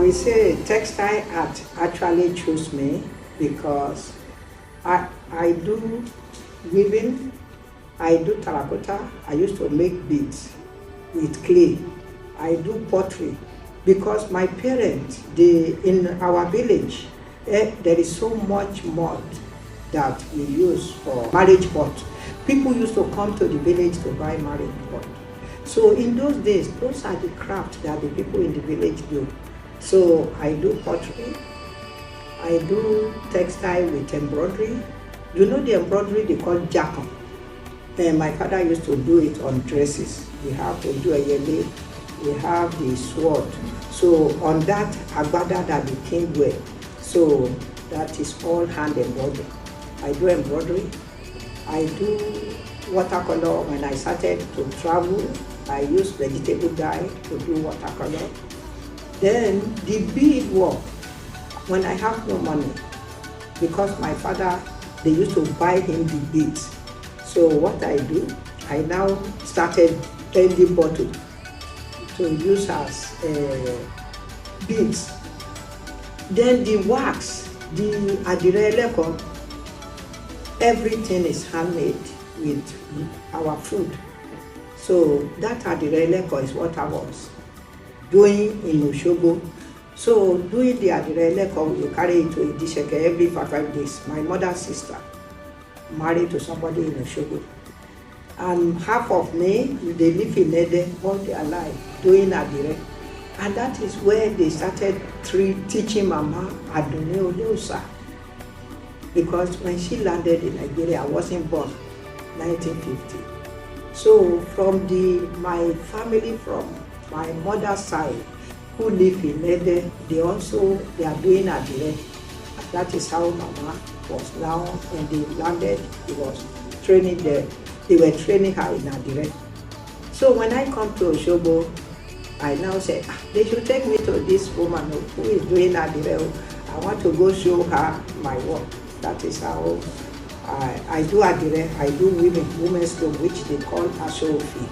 will say textile art actually chose me because I do weaving, I do terracotta, I used to make beads with clay, I do pottery because my parents, in our village, there is so much mud that we use for marriage pot. People used to come to the village to buy marriage pot. So in those days, those are the crafts that the people in the village do. So I do pottery, I do textile with embroidery. You know the embroidery they call jackal? My father used to do it on dresses. We have to do a yele, we have the sword. So on that agbada that the king wear, so that is all hand embroidery. I do embroidery, I do watercolor. When I started to travel, I use vegetable dye to do watercolor. Then the bead work, when I have no money, because my father, they used to buy him the beads. So what I do, I now started candy bottle to use as beads. Then the wax, the adireleko, everything is handmade with our food. So that adireleko is what I was doing in Oshogo. So doing the adireleko, you carry it to Idisheke every 5 days. My mother's sister married to somebody in Oshogo. And half of me, they live in Ede all their life doing adire. And that is where they started teaching Mama Adone Oleusa. Because when she landed in Nigeria, I wasn't born, 1950. So from my family, from my mother's side, who live in Ede, they are doing adire. That is how Mama was now, when they landed, he was training there. They were training her in adire. So when I come to Oshogo, I now say, they should take me to this woman who is doing adire. I want to go show her my work. That is how I do adire. I do women's loom, which they call ashofi.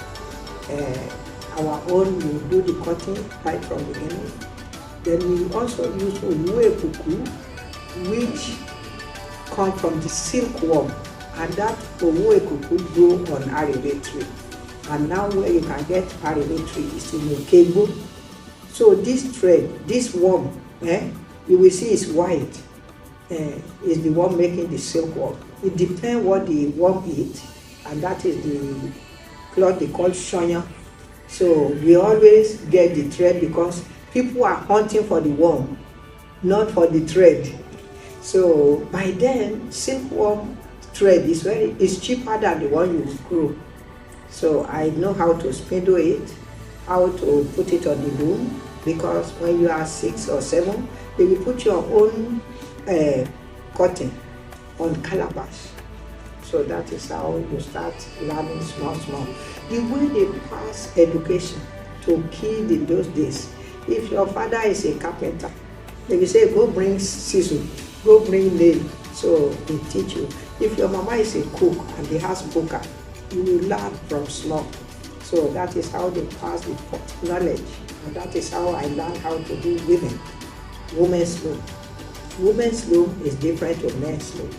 Our own, we do the cutting right from the beginning. Then we also use owu which come from the silkworm, and that owu grow on arebe tree. And now where you can get arebe tree is in Okegbo. So this thread, this worm, you will see is white. Is the one making the silkworm. It depends what the worm eats, and that is the cloth they call shonya. So we always get the thread because people are hunting for the worm, not for the thread. So by then, silkworm thread is cheaper than the one you grow. So I know how to spindle it, how to put it on the loom, because when you are 6 or 7, they will put your own cotton on calabash. So that is how you start learning small. The way they pass education to kids in those days, if your father is a carpenter, they will say, go bring scissors, go bring nail. So they teach you. If your mama is a cook and they has buka, you will learn from small. So that is how they pass the knowledge. And that is how I learned how to do women's loom. Women's loom is different to men's loom.